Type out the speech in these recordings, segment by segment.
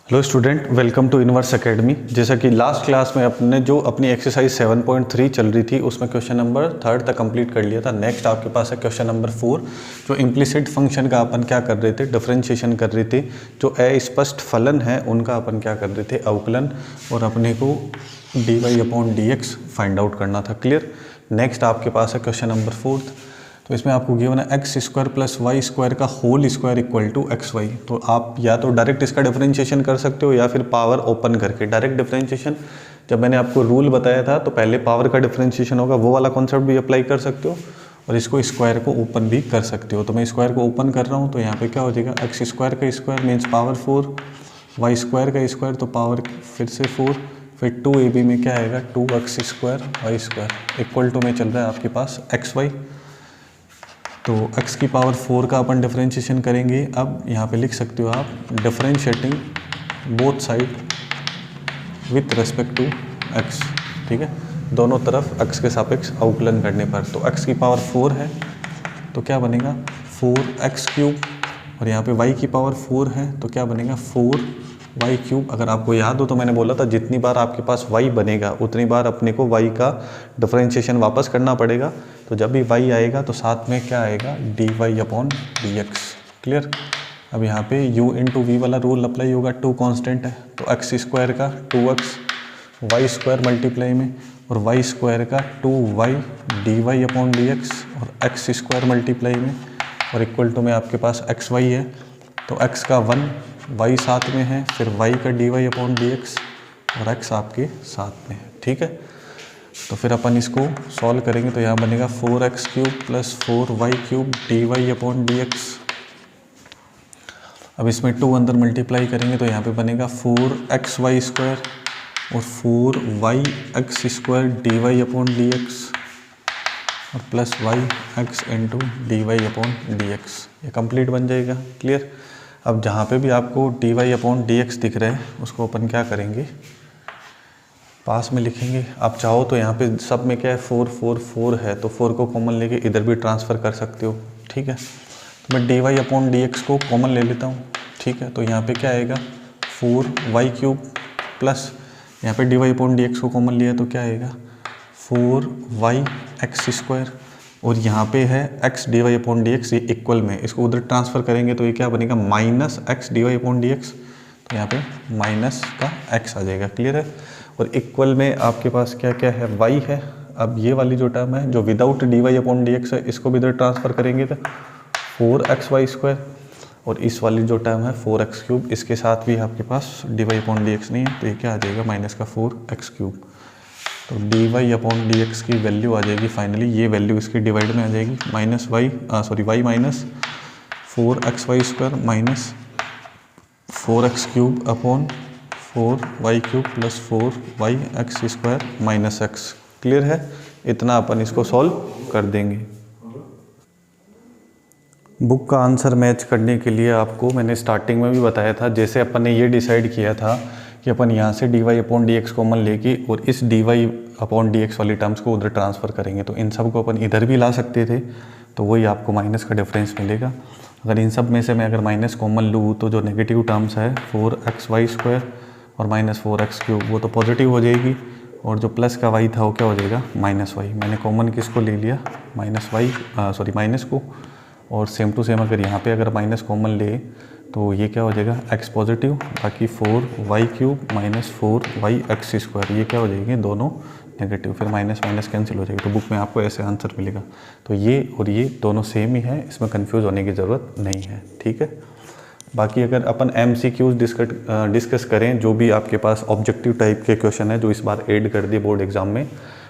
Hello student, welcome to Inverse Academy. जैसा कि last class में अपने जो अपनी एक्सरसाइज 7.3 चल रही थी उसमें क्वेश्चन नंबर 3 तक कंप्लीट कर लिया था। नेक्स्ट आपके पास है क्वेश्चन नंबर 4, जो इम्प्लिसिट फंक्शन का अपन क्या कर रहे थे, डिफरेंशिएशन कर रहे थे। जो अस्पष्ट फलन है उनका अपन क्या कर रहे थे, अवकलन, और अपने को dy/dx फाइंड आउट करना था। क्लियर। नेक्स्ट आपके पास है क्वेश्चन नंबर 4। तो इसमें आपको गिवन है x² + y² का whole square equal to xy। तो आप या तो डायरेक्ट इसका डिफरेंशिएशन कर सकते हो या फिर पावर ओपन करके। डायरेक्ट डिफरेंशिएशन जब मैंने आपको रूल बताया था तो पहले पावर का डिफरेंशिएशन होगा, वो वाला कॉन्सेप्ट भी अप्लाई कर सकते हो, और इसको स्क्वायर को ओपन भी कर सकते हो। तो मैं स्क्वायर को ओपन कर रहा हूँ, तो यहाँ पे क्या हो जाएगा, x² का स्क्वायर मीन्स पावर 4, y² का स्क्वायर तो पावर फिर से 4, फिर 2ab में क्या आएगा, 2x² y² इक्वल टू में चल रहा है आपके पास xy। तो x की पावर 4 का अपन डिफरेंशिएशन करेंगे। अब यहाँ पे लिख सकते हो आप, differentiating both side with respect to x। ठीक है, दोनों तरफ x के सापेक्ष अवकलन करने पर। तो x की पावर 4 है तो क्या बनेगा 4x³, और यहाँ पे y की पावर 4 है तो क्या बनेगा 4y³। अगर आपको याद हो तो मैंने बोला था जितनी बार आपके पास y बनेगा उतनी बार अपने को y का डिफरेंशिएशन वापस करना पड़ेगा। तो जब भी y आएगा तो साथ में क्या आएगा, dy/dx। क्लियर। अब यहाँ पे u × v वाला रूल अप्लाई होगा, 2 कांस्टेंट है तो x² का 2x y² मल्टीप्लाई में, और y² का 2y dy/dx, और x² मल्टीप्लाई में, और इक्वल टू में आपके पास xy है तो x का 1, y साथ में है, फिर y का dy/dx, और x आपके साथ में है। ठीक है, तो फिर अपन इसको सॉल्व करेंगे तो यहाँ बनेगा 4x³ + 4y³ dy/dx। अब इसमें 2 अंदर मल्टीप्लाई करेंगे तो यहाँ पे बनेगा 4xy² और 4yx² dy/dx, और प्लस yx × dy/dx। ये कंप्लीट बन जाएगा। क्लियर। अब जहाँ पे भी आपको dy/dx दिख रहा है उसको अपन क्या करेंगे, पास में लिखेंगे। आप चाहो तो यहाँ पे सब में क्या है, 4 4 4 है तो 4 को कॉमन लेके इधर भी ट्रांसफ़र कर सकते हो। ठीक है, तो मैं dy/dx को कॉमन ले लेता हूँ। ठीक है, तो यहाँ पे क्या आएगा 4y³ प्लस यहाँ पे dy/dx को कॉमन लिया तो क्या आएगा 4yx², और यहाँ पे है x dy/dx, ये इक्वल में, इसको उधर ट्रांसफ़र करेंगे तो ये क्या बनेगा -x dy/dx। तो यहाँ पे माइनस का x आ जाएगा। क्लियर है। और इक्वल में आपके पास क्या क्या है, y है। अब ये वाली जो टर्म है जो विदाउट dy/dx है इसको भी इधर ट्रांसफ़र करेंगे तो 4xy², और इस वाली जो टर्म है 4x³, इसके साथ भी आपके पास dy/dx नहीं है तो ये क्या आ जाएगा -4x³। तो dy/dx की वैल्यू आ जाएगी फाइनली, ये वैल्यू इसकी डिवाइड में आ जाएगी y -4x³ upon 4y³ + 4yx² - x। Clear है। इतना अपन इसको सॉल्व कर देंगे। बुक का आंसर मैच करने के लिए आपको मैंने स्टार्टिंग में भी बताया था, जैसे अपन ने ये डिसाइड किया था कि अपन यहाँ से dy/dx कॉमन लेके और इस dy/dx वाली टर्म्स को उधर ट्रांसफ़र करेंगे, तो इन सब को अपन इधर भी ला सकते थे, तो वही आपको माइनस का डिफरेंस मिलेगा। अगर इन सब में से मैं अगर माइनस कॉमन लूँ तो जो नेगेटिव टर्म्स है 4xy² और -4x³ वो तो पॉजिटिव हो जाएगी, और जो प्लस का y था वो क्या हो जाएगा -y। मैंने कॉमन किसको ले लिया, माइनस को, और सेम टू सेम अगर यहाँ पे अगर माइनस कॉमन ले तो ये क्या हो जाएगा x पॉजिटिव, बाकी 4y³ - 4yx², ये क्या हो जाएंगे दोनों नेगेटिव, फिर माइनस माइनस कैंसिल हो जाएगी। तो बुक में आपको ऐसे आंसर मिलेगा। तो ये और ये दोनों सेम ही है, इसमें कंफ्यूज होने की ज़रूरत नहीं है। ठीक है। बाकी अगर अपन MCQs डिस्कस करें, जो भी आपके पास ऑब्जेक्टिव टाइप के क्वेश्चन है जो इस बार ऐड कर दिए बोर्ड एग्जाम में,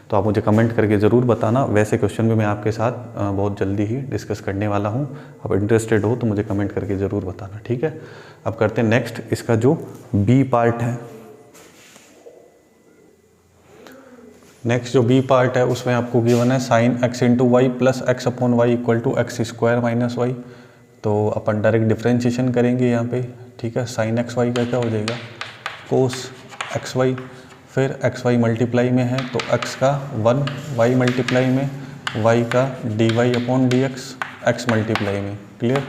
तो आप मुझे कमेंट करके ज़रूर बताना। वैसे क्वेश्चन भी मैं आपके साथ बहुत जल्दी ही डिस्कस करने वाला हूँ। आप इंटरेस्टेड हो तो मुझे कमेंट करके ज़रूर बताना। ठीक है। अब करते हैं नेक्स्ट, इसका जो बी पार्ट है। नेक्स्ट जो बी पार्ट है उसमें आपको गिवन है sin x × y + x/y = x² - y। तो अपन डायरेक्ट डिफरेंशिएशन करेंगे यहाँ पे। ठीक है, sin xy का क्या हो जाएगा cos xy, फिर xy मल्टीप्लाई में है तो x का 1 y मल्टीप्लाई में, y का dy/dx x मल्टीप्लाई में। क्लियर।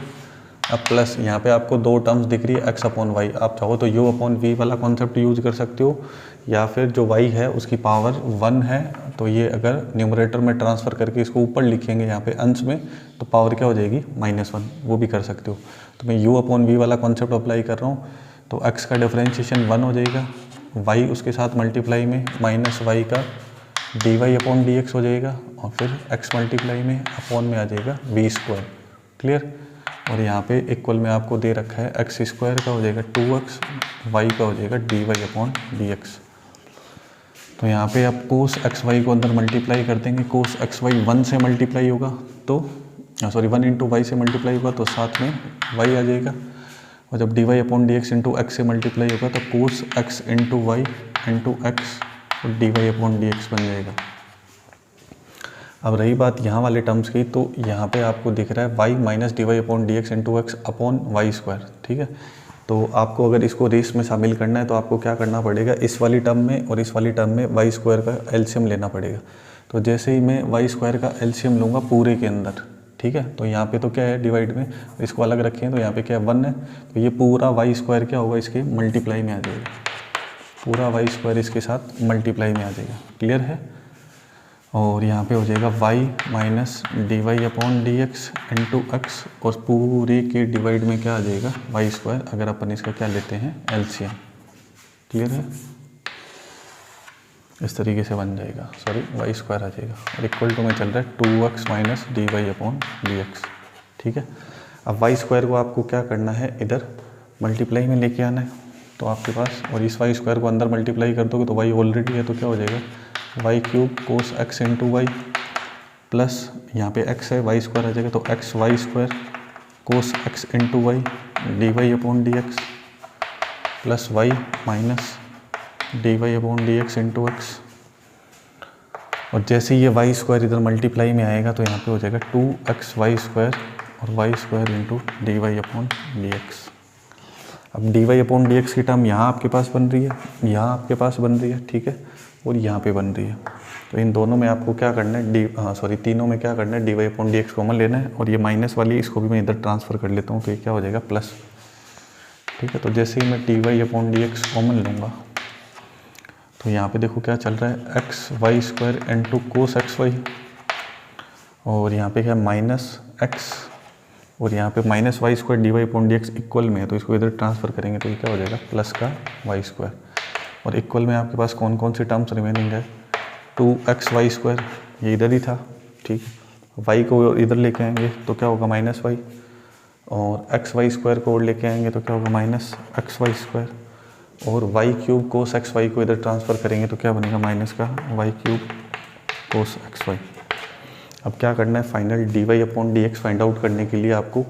अब प्लस यहाँ पे आपको दो टर्म्स दिख रही है एक्स अपॉन वाई, आप चाहो तो यू अपॉन वी वाला कॉन्सेप्ट यूज कर सकते हो, या फिर जो वाई है उसकी पावर 1 है तो ये अगर न्यूमरेटर में ट्रांसफ़र करके इसको ऊपर लिखेंगे यहाँ पे अंश में तो पावर क्या हो जाएगी -1, वो भी कर सकते हो। तो मैं यू अपॉन वी वाला कॉन्सेप्ट अप्लाई कर रहा हूँ, तो एक्स का डिफ्रेंशिएशन 1 हो जाएगा, वाई उसके साथ मल्टीप्लाई में माइनस वाई का d Y upon D x हो जाएगा, और फिर एक्स मल्टीप्लाई में अपॉन में आ जाएगा वी स्क्वायर। क्लियर। और यहाँ पे इक्वल में आपको दे रखा है एक्स स्क्वायर का हो जाएगा 2x, वाई का हो जाएगा d Y upon D x. तो यहाँ पे आप कोस एक्स वाई को अंदर मल्टीप्लाई कर देंगे, कोस एक्स वाई 1 से मल्टीप्लाई होगा तो 1 इंटू वाई से मल्टीप्लाई होगा तो साथ में वाई आ जाएगा, और जब D Y upon D x into X से मल्टीप्लाई होगा तो cos x into Y into x और D Y upon D X बन जाएगा। अब रही बात यहाँ वाले टर्म्स की, तो यहाँ पे आपको दिख रहा है y minus d Y upon D x into x upon Y square. ठीक है, तो आपको अगर इसको रेस में शामिल करना है तो आपको क्या करना पड़ेगा, इस वाली टर्म में और इस वाली टर्म में वाई स्क्वायर का एलसीएम लेना पड़ेगा। तो जैसे ही मैं वाई स्क्वायर का एलसीएम लूँगा पूरे के अंदर, ठीक है, तो यहाँ पे तो क्या है डिवाइड में, इसको अलग रखें तो यहाँ पे क्या 1 है, तो ये पूरा वाई स्क्वायर क्या होगा इसके मल्टीप्लाई में आ जाएगा, पूरा वाई स्क्वायर इसके साथ मल्टीप्लाई में आ जाएगा। क्लियर है। और यहाँ पे हो जाएगा y minus d Y upon D x into x, और पूरे के डिवाइड में क्या आ जाएगा वाई स्क्वायर, अगर अपन इसका क्या लेते हैं एलसीएम। क्लियर है, इस तरीके से बन जाएगा, सॉरी वाई स्क्वायर आ जाएगा, और इक्वल टू में चल रहा है 2x minus d Y upon D x. ठीक है, अब वाई स्क्वायर को आपको क्या करना है, इधर मल्टीप्लाई में लेके आना है, तो आपके पास, और इस वाई स्क्वायर को अंदर मल्टीप्लाई कर दोगे तो वाई ऑलरेडी है तो क्या हो जाएगा y cube cos x into y plus यहाँ पे एक्स है वाई स्क्वायर आ जाएगा, तो x y square cos x into y d Y upon D x plus y minus d Y upon D x into x. और जैसे ये Y square इधर मल्टीप्लाई में आएगा तो यहाँ पे हो जाएगा 2x वाई स्क्वायर और Y square into D Y upon D X. अब D Y upon D x की टर्म यहाँ आपके पास बन रही है, यहाँ आपके पास बन रही है, ठीक है, और यहाँ पे बन रही है। तो इन दोनों में आपको क्या करना है, तीनों में क्या करना है, d Y upon D x common लेना है, और ये माइनस वाली इसको भी मैं इधर ट्रांसफ़र कर लेता हूँ तो ये क्या हो जाएगा प्लस। ठीक है, तो जैसे ही मैं d Y upon D x common लूँगा तो यहाँ पे देखो क्या चल रहा है, x y square into cos x y, और यहाँ पे क्या है माइनस एक्स, और यहाँ पे minus y square D Y upon D x equal में है तो इसको इधर ट्रांसफ़र करेंगे तो ये क्या हो जाएगा प्लस का वाई स्क्वायर, और इक्वल में आपके पास कौन कौन सी टर्म्स रिमेनिंग है, 2x वाई स्क्वायर ये इधर ही था, ठीक, वाई को इधर लेके आएंगे तो क्या होगा माइनस वाई, और एक्स वाई स्क्वायर को और लेके आएंगे तो क्या होगा माइनस एक्स वाई स्क्वायर, और y cube cos x y को इधर ट्रांसफ़र करेंगे तो क्या बनेगा माइनस का y cube cos x y. अब क्या करना है, final d Y upon D x find out करने के लिए आपको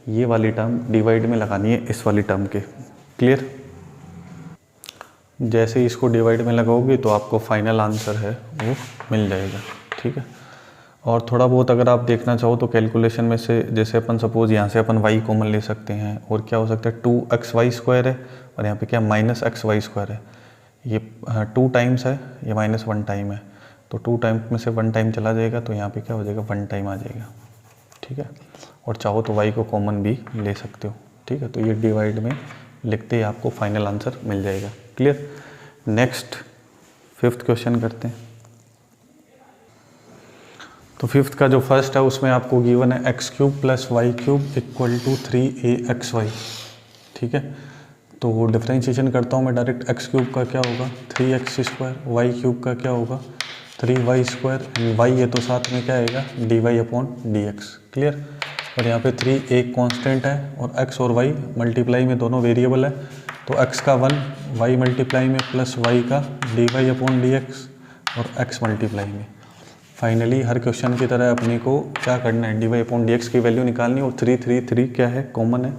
ये वाली टर्म डिवाइड में लगानी है इस वाली टर्म के। क्लियर। जैसे ही इसको डिवाइड में लगाओगे तो आपको फाइनल आंसर है वो मिल जाएगा। ठीक है, और थोड़ा बहुत अगर आप देखना चाहो तो कैलकुलेशन में से, जैसे अपन सपोज यहाँ से अपन y कॉमन ले सकते हैं, और क्या हो सकता है 2x वाई स्क्वायर है और यहाँ पे क्या माइनस एक्स वाई स्क्वायर है, ये 2 टाइम्स है, ये -1 टाइम है, तो 2 टाइम्स में से 1 टाइम चला जाएगा तो यहाँ पे क्या हो जाएगा 1 टाइम आ जाएगा। ठीक है, और चाहो तो y को कॉमन भी ले सकते हो। ठीक है, तो ये डिवाइड में लिखते ही आपको फाइनल आंसर मिल जाएगा। क्लियर। नेक्स्ट 5th क्वेश्चन करते हैं। तो 5th का जो फर्स्ट है उसमें आपको गिवन है x cube plus y cube equal to 3aXy। ठीक है, तो डिफ्रेंशिएशन करता हूँ मैं डायरेक्ट, एक्स क्यूब का क्या होगा 3x स्क्वायर, वाई क्यूब का क्या होगा 3y स्क्वायर, एंड वाई है तो साथ में क्या आएगा d Y upon D x. Clear. और यहाँ पे 3 एक कांस्टेंट है और x और y मल्टीप्लाई में दोनों वेरिएबल है, तो x का 1 y मल्टीप्लाई में प्लस y का d Y upon D x और x मल्टीप्लाई में। फाइनली हर क्वेश्चन की तरह अपने को क्या करना है, d Y upon D x की वैल्यू निकालनी, और 3 क्या है कॉमन है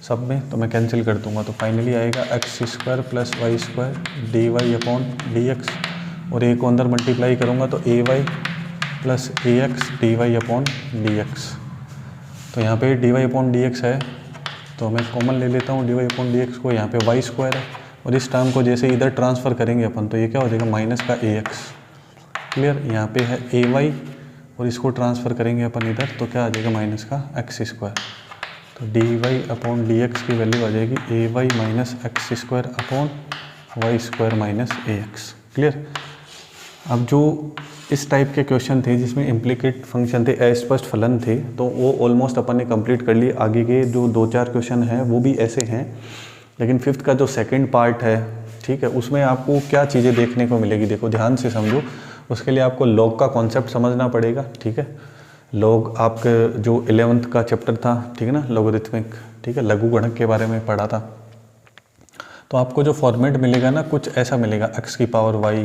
सब में, तो मैं कैंसिल कर दूंगा, तो फाइनली आएगा X square plus Y square D Y upon D x, और ए को अंदर मल्टीप्लाई करूँगा तो A Y plus A X D Y upon D x. तो यहाँ पे D Y upon D X है तो मैं कॉमन ले लेता हूँ D Y upon D X को, यहाँ पे वाई स्क्वायर है, और इस टर्म को जैसे इधर ट्रांसफ़र करेंगे अपन तो ये क्या हो जाएगा माइनस का ए एक्स। क्लियर। यहाँ पे है ए वाई और इसको ट्रांसफ़र करेंगे अपन इधर तो क्या आ जाएगा माइनस का एक्स स्क्वायर। तो D Y upon D x की वैल्यू आ जाएगी A Y minus X square upon Y square minus A X. Clear. अब जो इस टाइप के क्वेश्चन थे जिसमें इम्प्लीकेट फंक्शन थे, अस्पष्ट फलन थे, तो वो ऑलमोस्ट अपन ने कंप्लीट कर लिए। आगे के जो 2-4 क्वेश्चन हैं वो भी ऐसे हैं, लेकिन फिफ्थ का जो सेकंड पार्ट है, ठीक है, उसमें आपको क्या चीज़ें देखने को मिलेगी, देखो ध्यान से समझो। उसके लिए आपको लॉग का कॉन्सेप्ट समझना पड़ेगा, ठीक है। लॉग आपके जो 11th का चैप्टर था, ठीक है ना, लॉगरिथमिक, ठीक है, लघुगणक के बारे में पढ़ा था। तो आपको जो फॉर्मेट मिलेगा ना, कुछ ऐसा मिलेगा, एक्स की पावर वाई,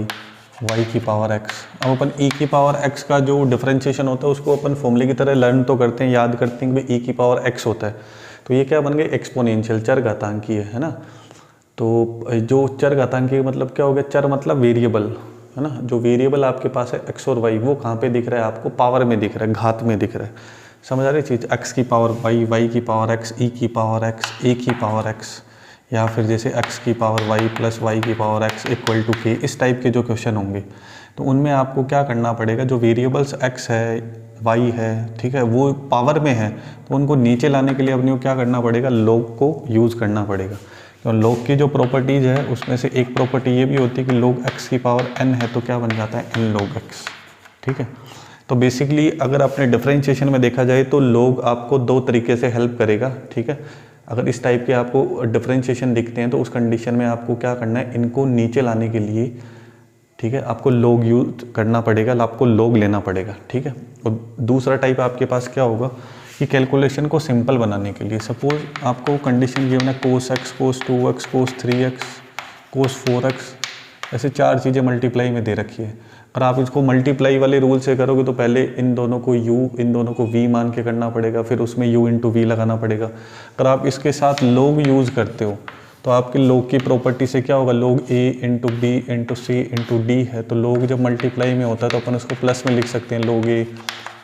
वाई की पावर एक्स। अब अपन ई की पावर एक्स का जो डिफरेंशिएशन होता है उसको अपन फॉर्मूले की तरह लर्न तो करते हैं, याद करते हैं कि भाई ई की पावर एक्स होता है। तो ये क्या बन गया, एक्सपोनेंशियल, चर घातांकीय है ना। तो जो चर घातांकीय मतलब क्या हो गया, चर मतलब वेरिएबल है ना। जो वेरिएबल आपके पास है एक्स और वाई, वो कहाँ पे दिख रहा है आपको, पावर में दिख रहा है, घात में दिख रहा है। समझ आ रही चीज़, एक्स की पावर वाई, वाई की पावर एक्स, ई की पावर एक्स, ए की पावर एक्स, या फिर जैसे x की पावर y प्लस वाई की power x equal to k, इस टाइप के जो क्वेश्चन होंगे तो उनमें आपको क्या करना पड़ेगा, जो वेरिएबल्स x है, y है, ठीक है, वो पावर में है, तो उनको नीचे लाने के लिए अपने को क्या करना पड़ेगा, log को यूज़ करना पड़ेगा। तो log की जो प्रॉपर्टीज़ है उसमें से एक प्रॉपर्टी ये भी होती है कि log x की पावर n है तो क्या बन जाता है, n log x, ठीक है। तो बेसिकली अगर अपने डिफरेंशिएशन में देखा जाए तो log आपको 2 तरीके से हेल्प करेगा, ठीक है। अगर इस टाइप के आपको डिफरेंशिएशन दिखते हैं तो उस कंडीशन में आपको क्या करना है, इनको नीचे लाने के लिए, ठीक है, आपको log यूज करना पड़ेगा, आपको log लेना पड़ेगा, ठीक है। और दूसरा टाइप आपके पास क्या होगा कि कैलकुलेशन को सिंपल बनाने के लिए, सपोज आपको कंडीशन गिवन है cos x, cos 2x, cos 3x, cos 4x, ऐसे 4 चीज़ें मल्टीप्लाई में दे रखी है। और आप इसको मल्टीप्लाई वाले रूल से करोगे तो पहले इन दोनों को u, इन दोनों को v मान के करना पड़ेगा, फिर उसमें u इंटू वी लगाना पड़ेगा। अगर आप इसके साथ log यूज़ करते हो तो आपके log की प्रॉपर्टी से क्या होगा, log a into b into c into d है, तो log जब मल्टीप्लाई में होता है तो अपन उसको प्लस में लिख सकते हैं, log a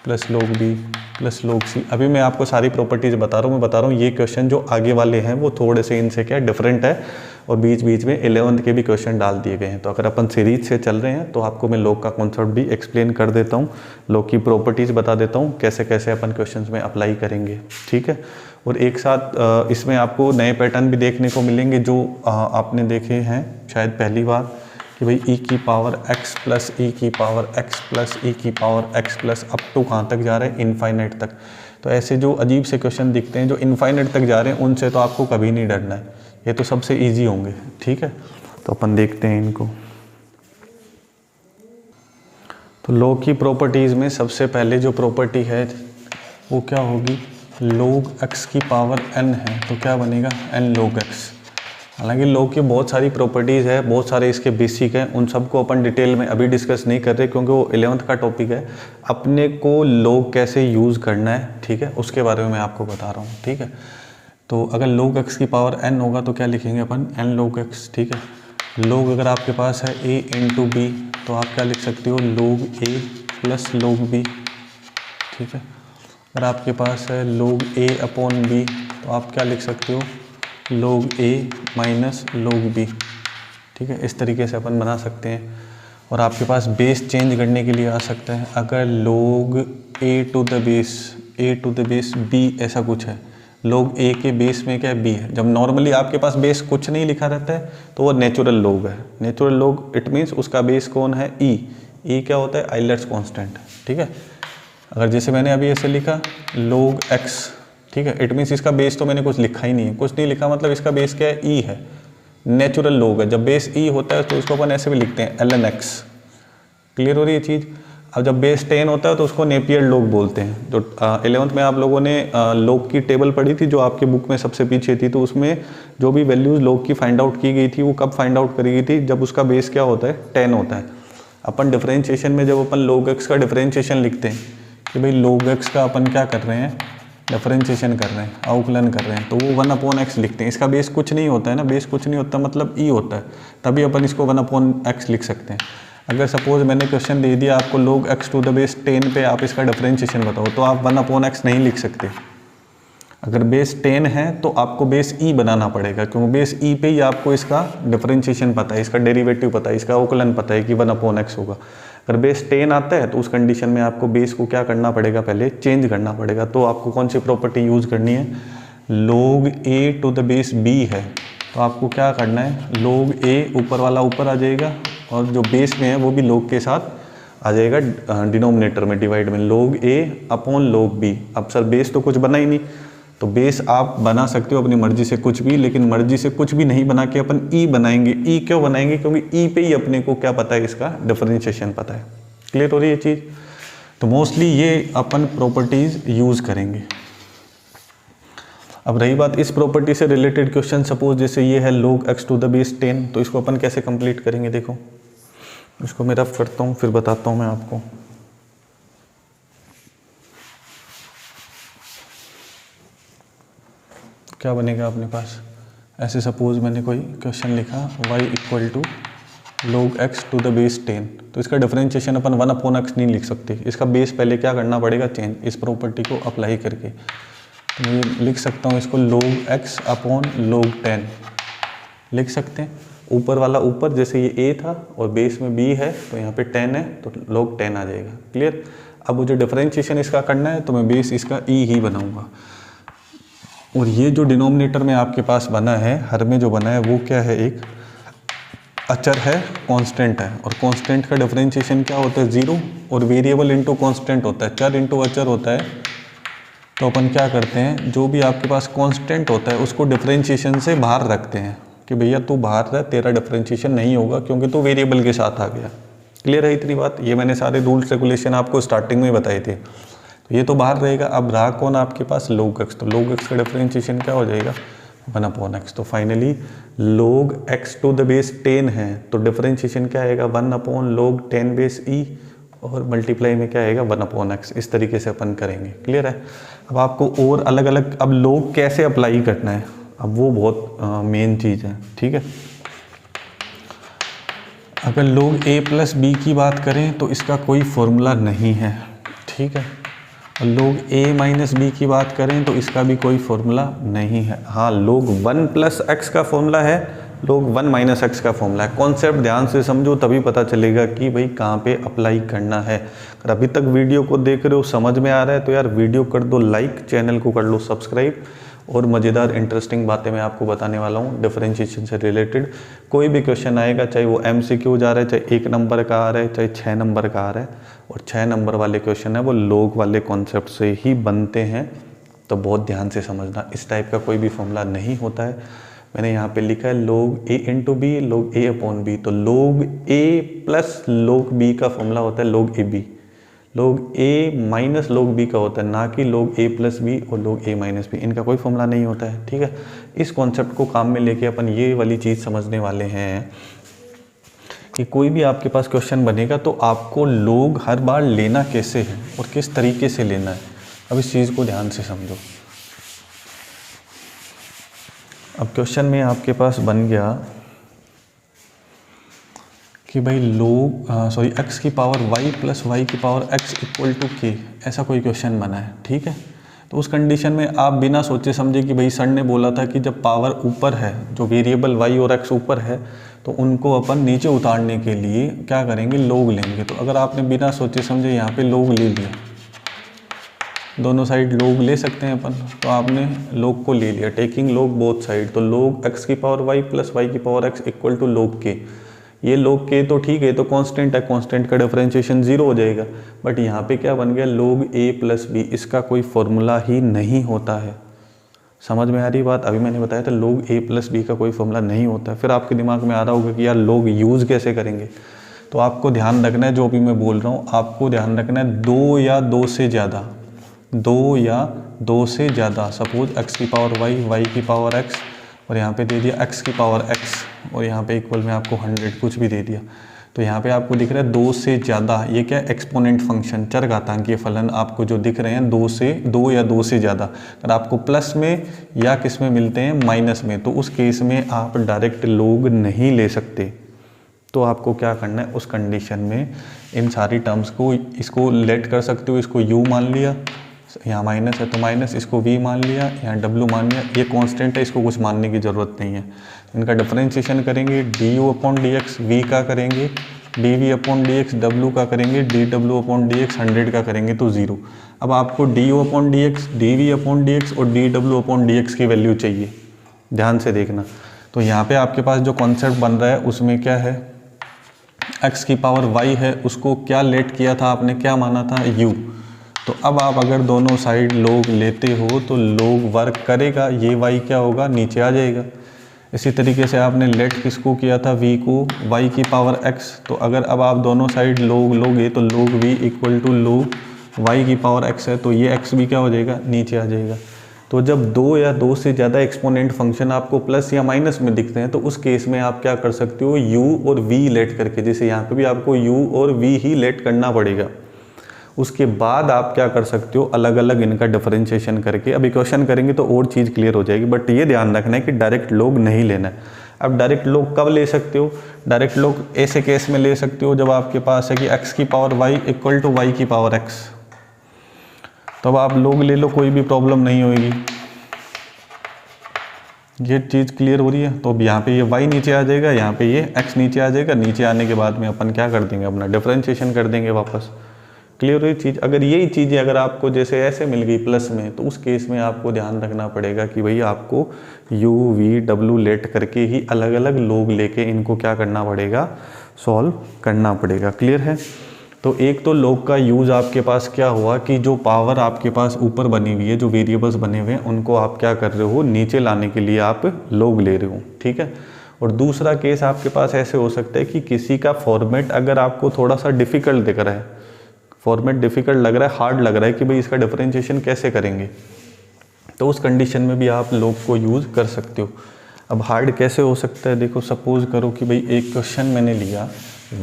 plus log b plus log c। अभी मैं आपको सारी प्रॉपर्टीज़ बता रहा हूँ, मैं बता रहा हूँ ये क्वेश्चन जो आगे वाले हैं वो थोड़े से इनसे क्या डिफरेंट है, और बीच बीच में 11th के भी क्वेश्चन डाल दिए गए हैं। तो अगर अपन सीरीज से चल रहे हैं तो आपको मैं log का कॉन्सेप्ट भी एक्सप्लेन कर देता हूँ, log की प्रॉपर्टीज़ बता देता हूँ, कैसे कैसे अपन क्वेश्चन में अप्लाई करेंगे, ठीक है। और एक साथ इसमें आपको नए पैटर्न भी देखने को मिलेंगे जो आपने देखे हैं शायद पहली बार, कि भाई e की पावर x प्लस ई की पावर x प्लस ई की power x plus up to कहाँ तक जा रहे हैं, इनफाइनाइट तक। तो ऐसे जो अजीब से क्वेश्चन दिखते हैं जो इनफाइनाइट तक जा रहे हैं, उनसे तो आपको कभी नहीं डरना है, ये तो सबसे इजी होंगे, ठीक है। तो अपन देखते हैं इनको। तो log की प्रॉपर्टीज़ में सबसे पहले जो प्रॉपर्टी है वो क्या होगी, log x की पावर n है तो क्या बनेगा, n log x। हालांकि log की बहुत सारी प्रॉपर्टीज़ है, बहुत सारे इसके बेसिक हैं, उन सबको अपन डिटेल में अभी डिस्कस नहीं कर रहे क्योंकि वो 11th का टॉपिक है। अपने को log कैसे यूज़ करना है, ठीक है, उसके बारे में मैं आपको बता रहा हूँ, ठीक है। तो अगर log x की पावर n होगा तो क्या लिखेंगे अपन, n log x, ठीक है। log अगर आपके पास है a इंटू बी तो आप क्या लिख सकते हो, log a plus log b, ठीक है। अगर आपके पास है log a अपॉन b तो आप क्या लिख सकते हो, log a minus log b, ठीक है। इस तरीके से अपन बना सकते हैं। और आपके पास बेस चेंज करने के लिए आ सकता है, अगर log a to the base b ऐसा कुछ है, log a के बेस में क्या b है। जब नॉर्मली आपके पास बेस कुछ नहीं लिखा रहता है तो वो नेचुरल log है। नेचुरल log इट मीन्स उसका बेस कौन है, e क्या होता है, आइलर्स कांस्टेंट, ठीक है। अगर जैसे मैंने अभी ऐसे लिखा log x, ठीक है, इट मीन्स इसका बेस तो मैंने कुछ लिखा ही नहीं है, कुछ नहीं लिखा मतलब इसका बेस क्या है, e है, नेचुरल log है। जब बेस e होता है तो इसको अपन ऐसे भी लिखते हैं ln x। क्लियर हो रही है चीज़। अब जब बेस 10 होता है तो उसको नेपियर log बोलते हैं। जो 11th में आप लोगों ने log की टेबल पढ़ी थी जो आपके बुक में सबसे पीछे थी, तो उसमें जो भी वैल्यूज़ log की फाइंड आउट की गई थी वो कब फाइंड आउट करी गई थी, जब उसका बेस क्या होता है, 10 होता है। अपन डिफरेंशिएशन में जब अपन log x का डिफरेंशिएशन लिखते हैं कि भाई log x का अपन क्या कर रहे हैं, डिफरेंशिएशन कर रहे हैं, अवकलन कर रहे हैं, तो वो 1/x लिखते हैं। इसका बेस कुछ नहीं होता है ना, बेस कुछ नहीं होता मतलब e होता है, तभी अपन इसको 1/x लिख सकते हैं। अगर सपोज मैंने क्वेश्चन दे दिया आपको log x to the base 10 पे आप इसका डिफरेंशिएशन बताओ, तो आप 1/x नहीं लिख सकते। अगर बेस 10 है तो आपको बेस e बनाना पड़ेगा, क्योंकि बेस e पे ही आपको इसका डिफरेंशिएशन पता है, इसका डेरिवेटिव पता है, इसका अवकलन पता है कि 1/x होगा। अगर बेस 10 आता है तो उस कंडीशन में आपको बेस को क्या करना पड़ेगा, पहले चेंज करना पड़ेगा। तो आपको कौन सी प्रॉपर्टी यूज़ करनी है, log a to the base b है, तो आपको क्या करना है, log a ऊपर वाला ऊपर आ जाएगा और जो बेस में है वो भी log के साथ आ जाएगा डिनोमिनेटर में, डिवाइड में, log a upon log b। अब सर बेस तो कुछ बना ही नहीं, तो बेस आप बना सकते हो अपनी मर्जी से कुछ भी, लेकिन मर्जी से कुछ भी नहीं बना के अपन ई बनाएंगे। ई क्यों बनाएंगे, क्योंकि ई पे ही अपने को क्या पता है, इसका डिफरेंशिएशन पता है। क्लियर हो रही है चीज़। तो मोस्टली ये अपन प्रॉपर्टीज यूज़ करेंगे। अब रही बात इस प्रॉपर्टी से रिलेटेड क्वेश्चन, सपोज जैसे ये है log x to the base 10, तो इसको अपन कैसे कंप्लीट करेंगे, देखो इसको मैं रफ करता हूँ फिर बताता हूँ मैं आपको। क्या बनेगा अपने पास, ऐसे सपोज मैंने कोई क्वेश्चन लिखा y equal to log x to the base 10, तो इसका डिफरेंशिएशन अपन 1 अपॉन x नहीं लिख सकते, इसका बेस पहले क्या करना पड़ेगा, चेंज, इस प्रॉपर्टी को अप्लाई करके। तो मैं लिख सकता हूँ इसको log x अपॉन log 10 लिख सकते हैं। ऊपर वाला ऊपर, जैसे ये a था और बेस में b है तो यहाँ पे 10 है तो log 10 आ जाएगा। क्लियर। अब मुझे डिफरेंशिएशन इसका करना है तो मैं बेस इसका e ही बनाऊँगा, और ये जो डिनोमिनेटर में आपके पास बना है, हर में जो बना है वो क्या है, एक अचर है, कांस्टेंट है, और कांस्टेंट का डिफरेंशिएशन क्या होता है, 0, और वेरिएबल इनटू कांस्टेंट होता है, चर इनटू अचर होता है। तो अपन क्या करते हैं, जो भी आपके पास कांस्टेंट होता है उसको डिफरेंशिएशन से बाहर रखते हैं कि भैया तू बाहर रह, तेरा डिफरेंशिएशन नहीं होगा क्योंकि तू वेरिएबल के साथ आ गया। क्लियर है इतनी बात। ये मैंने सारे रूल्स रेगुलेशन आपको स्टार्टिंग में बताए थे, तो ये तो बाहर रहेगा। अब रहा कौन आपके पास, log x, तो log x का डिफरेंशिएशन क्या हो जाएगा, 1 अपॉन x। तो finally log x to the base 10 है तो डिफरेंशिएशन क्या आएगा, 1 अपॉन log 10 बेस e, और मल्टीप्लाई में क्या आएगा, 1 अपॉन x। इस तरीके से अपन करेंगे। क्लियर है। अब आपको और अलग अलग, अब log कैसे अप्लाई करना है, अब वो बहुत मेन चीज़ है। ठीक है। अगर log a प्लस b की बात करें तो इसका कोई फॉर्मूला नहीं है। ठीक है। log a माइनस बी की बात करें तो इसका भी कोई फॉर्मूला नहीं है। हाँ, log 1 प्लस एक्स का फॉर्मूला है, log 1 माइनस एक्स का फॉर्मूला है। कॉन्सेप्ट ध्यान से समझो तभी पता चलेगा कि भाई कहाँ पे अप्लाई करना है। अगर अभी तक वीडियो को देख रहे हो, समझ में आ रहा है तो यार वीडियो कर दो लाइक, चैनल को कर लो सब्सक्राइब, और मज़ेदार इंटरेस्टिंग बातें मैं आपको बताने वाला हूँ डिफरेंशिएशन से रिलेटेड। कोई भी क्वेश्चन आएगा, चाहे वो MCQ जा रहा है, चाहे 1 नंबर का आ रहा है, चाहे 6 नंबर का आ रहा है, और 6 नंबर वाले क्वेश्चन है वो log वाले कॉन्सेप्ट से ही बनते हैं, तो बहुत ध्यान से समझना। इस टाइप का कोई भी फॉर्मूला नहीं होता है। मैंने यहाँ पे लिखा है log a into b, log a upon b, तो log a plus log b का फॉर्मूला होता है log ab, log a minus log b का होता है, ना कि log a प्लस बी और log a माइनस बी, इनका कोई फॉर्मूला नहीं होता है। ठीक है। इस कॉन्सेप्ट को काम में लेके अपन ये वाली चीज़ समझने वाले हैं कि कोई भी आपके पास क्वेश्चन बनेगा तो आपको log हर बार लेना कैसे है और किस तरीके से लेना है। अब इस चीज़ को ध्यान से समझो। अब क्वेश्चन में आपके पास बन गया कि भाई x की पावर y प्लस वाई की power x equal to k, ऐसा कोई क्वेश्चन बना है। ठीक है। तो उस कंडीशन में आप बिना सोचे समझे कि भाई सर ने बोला था कि जब पावर ऊपर है, जो वेरिएबल y और x ऊपर है, तो उनको अपन नीचे उतारने के लिए क्या करेंगे, log लेंगे। तो अगर आपने बिना सोचे समझे यहाँ पे log ले लिया, दोनों साइड log ले सकते हैं अपन, तो आपने log को ले लिया, टेकिंग log बोथ साइड, तो log x की पावर y प्लस वाई की power x equal to log k। ये log k तो ठीक है, तो कांस्टेंट है, कांस्टेंट का डिफरेंशिएशन 0 हो जाएगा। बट यहाँ पे क्या बन गया, log a प्लस बी, इसका कोई फॉर्मूला ही नहीं होता है। समझ में आ रही बात। अभी मैंने बताया था log a प्लस बी का कोई फॉर्मूला नहीं होता है। फिर आपके दिमाग में आ रहा होगा कि यार log यूज़ कैसे करेंगे। तो आपको ध्यान रखना है, जो भी मैं बोल रहा हूँ आपको ध्यान रखना है, 2 या 2 से ज़्यादा, 2 या 2 से ज़्यादा, सपोज x की पावर y की पावर x, और यहाँ पे दे दिया x की पावर x, और यहाँ पे इक्वल में आपको 100 कुछ भी दे दिया। तो यहाँ पे आपको दिख रहा है 2 से ज़्यादा, ये क्या एक्सपोनेंट फंक्शन, चरघातांकीय फलन आपको जो दिख रहे हैं 2 या 2 से ज़्यादा। अगर आपको प्लस में या किस में मिलते हैं, माइनस में, तो उस केस में आप डायरेक्ट log नहीं ले सकते। तो आपको क्या करना है, उस कंडीशन में इन सारी टर्म्स को, इसको लेट कर सकते हो, इसको u मान लिया, यहाँ माइनस है तो माइनस, इसको v मान लिया, यहाँ w मान लिया, ये कांस्टेंट है, इसको कुछ मानने की ज़रूरत नहीं है। इनका डिफरेंशिएशन करेंगे, du अपॉन dx, v का करेंगे D V upon D X W का करेंगे, D W upon D X 100 का करेंगे तो 0। अब आपको D U upon D X, D V upon D x और D W upon D x की वैल्यू चाहिए, ध्यान से देखना। तो यहाँ पे आपके पास जो कॉन्सेप्ट बन रहा है उसमें क्या है, x की पावर y है, उसको क्या लेट किया था आपने, क्या माना था u। तो अब आप अगर दोनों साइड लोग लेते हो तो लोग वर्क करेगा, ये y क्या होगा, नीचे आ जाएगा। इसी तरीके से आपने लेट किसको किया था, v को y की पावर x। तो अगर अब आप दोनों साइड लोग लोगे तो लोग v इक्वल टू लोग y की पावर x है, तो ये x भी क्या हो जाएगा, नीचे आ जाएगा। तो जब दो या दो से ज़्यादा एक्सपोनेंट फंक्शन आपको प्लस या माइनस में दिखते हैं तो उस केस में आप क्या कर सकते हो, u और v लेट करके, जैसे यहाँ पे भी आपको u और v ही लेट करना पड़ेगा। उसके बाद आप क्या कर सकते हो, अलग अलग इनका डिफरेंशिएशन करके अब इक्वेशन करेंगे तो और चीज़ क्लियर हो जाएगी। बट ये ध्यान रखना है कि डायरेक्ट लोग नहीं लेना है। अब डायरेक्ट लोग कब ले सकते हो, डायरेक्ट लोग ऐसे केस में ले सकते हो जब आपके पास है कि x की power y equal to y की पावर x। तो अब आप लोग ले लो, कोई भी प्रॉब्लम नहीं होगी। ये चीज़ क्लियर हो रही है। तो अब यहाँ पे ये y नीचे आ जाएगा, यहाँ पे ये x नीचे आ जाएगा। नीचे आने के बाद में अपन क्या कर देंगे, अपना डिफरेंशिएशन कर देंगे वापस। क्लियर हुई चीज़। अगर यही चीज़ें अगर आपको जैसे ऐसे मिल गई प्लस में, तो उस केस में आपको ध्यान रखना पड़ेगा कि भाई आपको u v w लेट करके ही अलग अलग लोग लेके इनको क्या करना पड़ेगा, सॉल्व करना पड़ेगा। क्लियर है। तो एक तो लोग का यूज़ आपके पास क्या हुआ कि जो पावर आपके पास ऊपर बनी हुई है, जो वेरिएबल्स बने हुए हैं, उनको आप क्या कर रहे हो, नीचे लाने के लिए आप लोग ले रहे हो। ठीक है। और दूसरा केस आपके पास ऐसे हो सकता है कि किसी का फॉर्मेट अगर आपको थोड़ा सा डिफ़िकल्ट दिख रहा है, फॉर्मेट डिफ़िकल्ट लग रहा है, हार्ड लग रहा है कि भाई इसका डिफरेंशिएशन कैसे करेंगे, तो उस कंडीशन में भी आप लोग को यूज़ कर सकते हो। अब हार्ड कैसे हो सकता है, देखो सपोज करो कि भाई एक क्वेश्चन मैंने लिया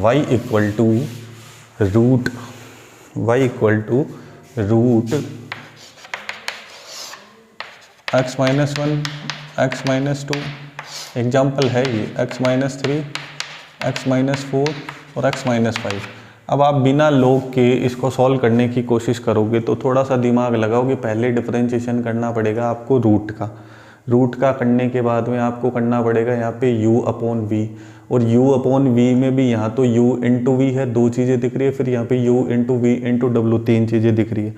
y equal to root x minus 1 x minus 2, example है ये x माइनस 3 x माइनस 4 और x माइनस 5। अब आप बिना लोग के इसको सॉल्व करने की कोशिश करोगे तो थोड़ा सा दिमाग लगाओगे। पहले डिफरेंशिएशन करना पड़ेगा आपको रूट का करने के बाद में आपको करना पड़ेगा यहाँ पे u अपॉन v, और u अपॉन v में भी यहाँ तो u इंटू वी है, दो चीज़ें दिख रही है, फिर यहाँ पे u इंटू वी इंटू डब्ल्यू, तीन चीज़ें दिख रही है।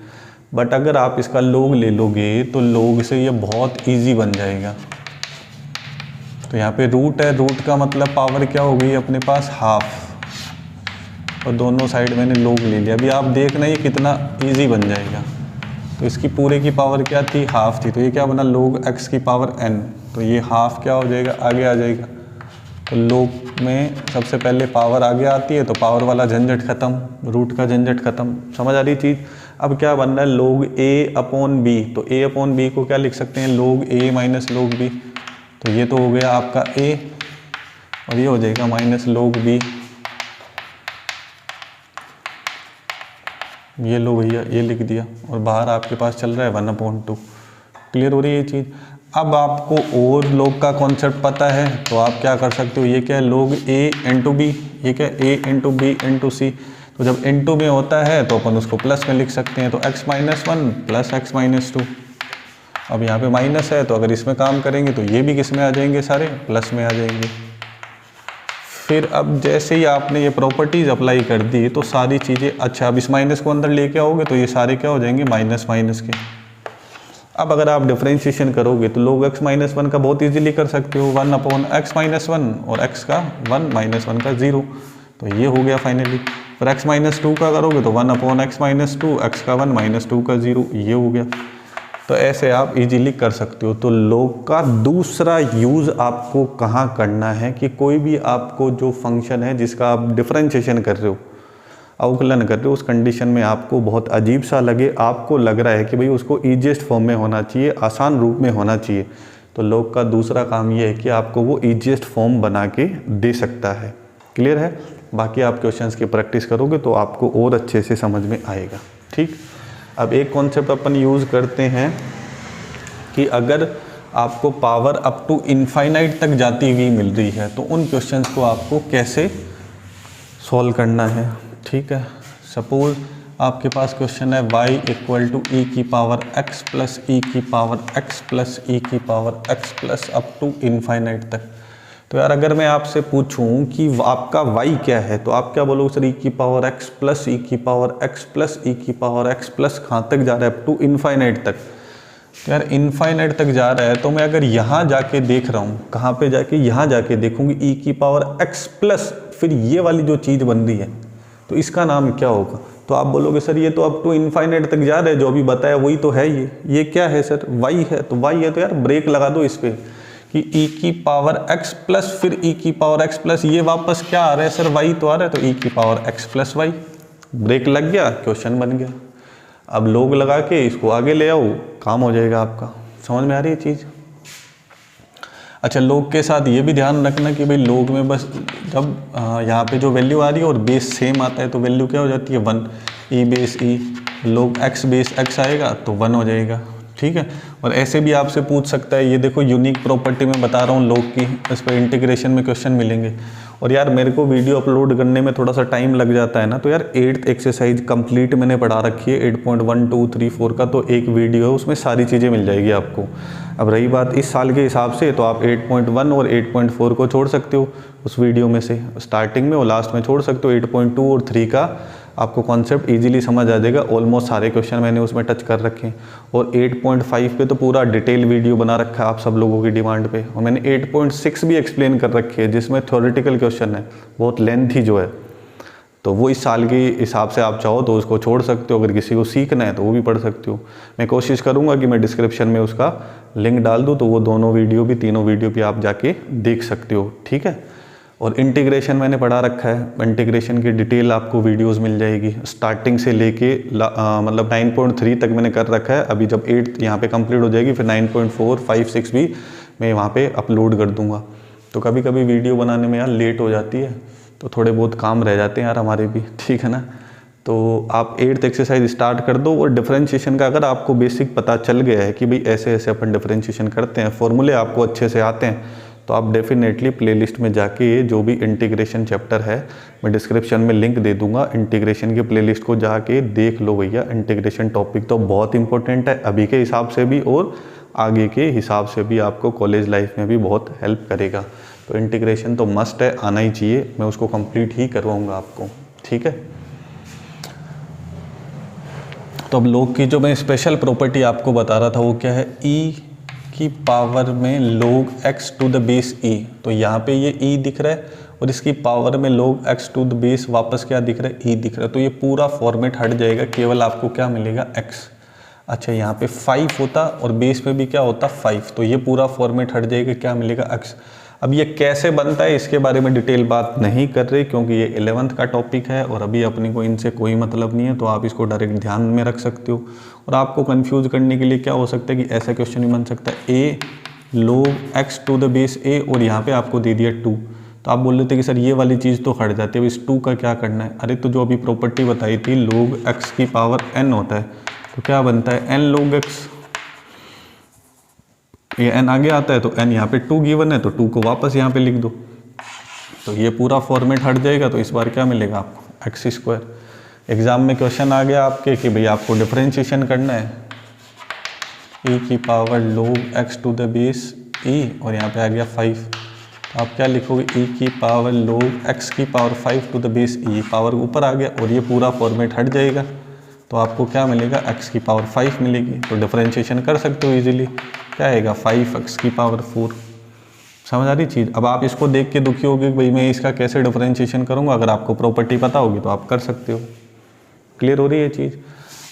बट अगर आप इसका लोग ले लोगे तो लोग से ये बहुत ईजी बन जाएगा। तो यहाँ पे रूट है, रूट का मतलब पावर क्या हो गई अपने पास, हाफ, और दोनों साइड मैंने लोग ले लिया। अभी आप देखना ये कितना इजी बन जाएगा। तो इसकी पूरे की पावर क्या थी, हाफ थी, तो ये क्या बना, लोग x की पावर n। तो ये हाफ क्या हो जाएगा, आगे आ जाएगा। तो लोग में सबसे पहले पावर आगे आती है तो पावर वाला झंझट खत्म, रूट का झंझट खत्म। समझ आ रही चीज़। अब क्या बन रहा है, लोग a अपॉन b। तो a अपॉन b को क्या लिख सकते हैं, लोग a माइनस लोग b। तो ये तो हो गया आपका a, और ये हो जाएगा माइनस लोग b। ये लो भैया, ये लिख दिया, और बाहर आपके पास चल रहा है 1/2। क्लियर हो रही है ये चीज़। अब आपको और लोग का कॉन्सेप्ट पता है तो आप क्या कर सकते हो, ये क्या है, लोग a इंटू बी, ये क्या a इंटू बी इंटू सी। तो जब इंटू में होता है तो अपन उसको प्लस में लिख सकते हैं। तो x minus 1 plus x minus 2। अब यहाँ पे माइनस है तो अगर इसमें काम करेंगे तो ये भी किस में आ जाएंगे, सारे प्लस में आ जाएंगे। फिर अब जैसे ही आपने ये प्रॉपर्टीज़ अप्लाई कर दी तो सारी चीज़ें, अच्छा अब इस माइनस को अंदर लेके आओगे तो ये सारे क्या हो जाएंगे, माइनस माइनस के। अब अगर आप डिफरेंशिएशन करोगे तो लोग x माइनस 1 का बहुत इजीली कर सकते हो, 1 अपॉन x माइनस 1, और x का 1 माइनस 1 का 0। तो ये हो गया फाइनली। फिर x माइनस 2 का करोगे तो 1 अपॉन x माइनस 2, x का 1 माइनस 2 का 0, ये हो गया। तो ऐसे आप इजीली कर सकते हो। तो लोग का दूसरा यूज़ आपको कहाँ करना है कि कोई भी आपको जो फंक्शन है जिसका आप डिफरेंशिएशन कर रहे हो, अवकलन कर रहे हो, उस कंडीशन में आपको बहुत अजीब सा लगे, आपको लग रहा है कि भाई उसको ईजिएस्ट फॉर्म में होना चाहिए, आसान रूप में होना चाहिए, तो लोग का दूसरा काम ये है कि आपको वो ईजिएस्ट फॉर्म बना के दे सकता है। क्लियर है। बाकी आप क्वेश्चंस की प्रैक्टिस करोगे तो आपको और अच्छे से समझ में आएगा। ठीक। अब एक कॉन्सेप्ट अपन यूज़ करते हैं कि अगर आपको पावर अप टू इनफाइनाइट तक जाती हुई मिल रही है तो उन क्वेश्चंस को आपको कैसे सॉल्व करना है। ठीक है। सपोज आपके पास क्वेश्चन है y इक्वल टू ई की पावर x प्लस ई की पावर x प्लस ई की power x plus up to infinite तक। तो यार अगर मैं आपसे पूछूं कि आपका y क्या है तो आप क्या बोलोगे सर, e की पावर x प्लस ई की पावर x प्लस ई की पावर x प्लस कहाँ तक जा रहा है, अप टू इनफाइनाइट तक। तो यार इनफाइनाइट तक जा रहा है तो मैं अगर यहाँ जाके देख रहा हूँ, कहाँ पे जाके, यहाँ जाके देखूंगी e की पावर x प्लस फिर ये वाली जो चीज़ बन रही है तो इसका नाम क्या होगा। तो आप बोलोगे सर ये तो अप टू इनफाइनाइट तक जा रहा है, जो अभी बताया वही तो है, ये क्या है सर, y है। तो y है तो यार ब्रेक लगा दो इस पर कि e की पावर x प्लस फिर e की पावर x प्लस, ये वापस क्या आ रहा है सर, y तो आ रहा है, तो e की power x plus y, break लग गया, क्वेश्चन बन गया। अब लोग लगा के इसको आगे ले आओ, काम हो जाएगा आपका। समझ में आ रही है चीज़। अच्छा, लोग के साथ ये भी ध्यान रखना कि भाई लोग में बस जब यहाँ पे जो वैल्यू आ रही है और बेस सेम आता है तो वैल्यू क्या हो जाती है 1, ई बेस ई, लोग x बेस x आएगा तो 1 हो जाएगा, ठीक है। और ऐसे भी आपसे पूछ सकता है, ये देखो यूनिक प्रॉपर्टी में बता रहा हूँ लोग की, इस पर इंटीग्रेशन में क्वेश्चन मिलेंगे। और यार मेरे को वीडियो अपलोड करने में थोड़ा सा टाइम लग जाता है ना, तो यार 8th एक्सरसाइज कंप्लीट मैंने पढ़ा रखी है 8.1 2 3 4 का, तो एक वीडियो है उसमें सारी चीज़ें मिल जाएगी आपको। अब रही बात इस साल के हिसाब से तो आप 8.1 और 8.4 को छोड़ सकते हो उस वीडियो में से, स्टार्टिंग में और लास्ट में छोड़ सकते हो। 8.2 और 3 का आपको कॉन्सेप्ट इजीली समझ आ जाएगा, ऑलमोस्ट सारे क्वेश्चन मैंने उसमें टच कर रखे हैं। और 8.5 पे तो पूरा डिटेल वीडियो बना रखा है आप सब लोगों की डिमांड पे, और मैंने 8.6 भी एक्सप्लेन कर रखी है जिसमें थ्योरेटिकल क्वेश्चन है, बहुत लेंथी जो है। तो वो इस साल के हिसाब से आप चाहो तो उसको छोड़ सकते हो, अगर किसी को सीखना है तो वो भी पढ़ सकते हो। मैं कोशिश करूँगा कि मैं डिस्क्रिप्शन में उसका लिंक डाल दूँ, तो वो दोनों वीडियो भी, तीनों वीडियो भी आप जाके देख सकते हो, ठीक है। और इंटीग्रेशन मैंने पढ़ा रखा है, इंटीग्रेशन की डिटेल आपको वीडियोस मिल जाएगी स्टार्टिंग से लेके मतलब 9.3 तक मैंने कर रखा है। अभी जब 8 यहाँ पे कंप्लीट हो जाएगी फिर 9.4 5 6 भी मैं वहाँ पे अपलोड कर दूँगा। तो कभी कभी वीडियो बनाने में यार लेट हो जाती है, तो थोड़े बहुत काम रह जाते हैं यार हमारे भी, ठीक है ना। तो आप 8th एक्सरसाइज स्टार्ट कर दो, और डिफरेंशिएशन का अगर आपको बेसिक पता चल गया है कि भाई ऐसे ऐसे अपन डिफरेंशिएशन करते हैं, फॉर्मूले आपको अच्छे से आते हैं, तो आप डेफिनेटली प्लेलिस्ट में जाके जो भी इंटीग्रेशन चैप्टर है मैं डिस्क्रिप्शन में लिंक दे दूंगा, इंटीग्रेशन की प्लेलिस्ट को जाके देख लो भैया। इंटीग्रेशन टॉपिक तो बहुत इंपॉर्टेंट है अभी के हिसाब से भी, और आगे के हिसाब से भी आपको कॉलेज लाइफ में भी बहुत हेल्प करेगा। तो इंटीग्रेशन तो मस्ट है, आना ही चाहिए, मैं उसको कंप्लीट ही करवाऊँगा आपको, ठीक है। तो अब लोग की जो मैं स्पेशल प्रॉपर्टी आपको बता रहा था वो क्या है, ई की पावर में log x to the base e। तो यहाँ पे ये e दिख रहा है और इसकी पावर में log x to the base वापस क्या दिख रहा है, e दिख रहा है। तो ये पूरा फॉर्मेट हट जाएगा, केवल आपको क्या मिलेगा x। अच्छा, यहाँ पे 5 होता और बेस में भी क्या होता 5, तो ये पूरा फॉर्मेट हट जाएगा, क्या मिलेगा x। अब ये कैसे बनता है इसके बारे में डिटेल बात नहीं कर रही, क्योंकि ये 11th का टॉपिक है और अभी अपने को इनसे कोई मतलब नहीं है, तो आप इसको डायरेक्ट ध्यान में रख सकते हो। और आपको कंफ्यूज करने के लिए क्या हो सकता है कि ऐसा क्वेश्चन भी बन सकता है, a log x to the base a, और यहाँ पे आपको दे दिया 2। तो आप बोल रहे थे कि सर ये वाली चीज़ तो हट जाती है, इस 2 का क्या करना है। अरे तो जो अभी प्रॉपर्टी बताई थी log x की पावर n होता है, तो क्या बनता है n log x, ये n आगे आता है तो n यहाँ पे 2 गिवन है, तो 2 को वापस यहाँ पे लिख दो, तो ये पूरा फॉर्मेट हट जाएगा। तो इस बार क्या मिलेगा आपको एक्स स्क्वायर। एग्जाम में क्वेश्चन आ गया आपके कि भाई आपको डिफरेंशिएशन करना है, e की power log x to the base e, और यहाँ पे आ गया 5, तो आप क्या लिखोगे, e की पावर log x की power 5 to the base e, power ऊपर आ गया और ये पूरा फॉर्मेट हट जाएगा, तो आपको क्या मिलेगा x की पावर 5 मिलेगी। तो डिफरेंशिएशन कर सकते हो इजीली, क्या आएगा 5x की पावर 4। समझ आ रही चीज़। अब आप इसको देख के दुखी होगे कि भाई मैं इसका कैसे डिफरेंशिएशन करूँगा, अगर आपको प्रॉपर्टी पता होगी तो आप कर सकते हो। क्लियर हो रही है चीज़।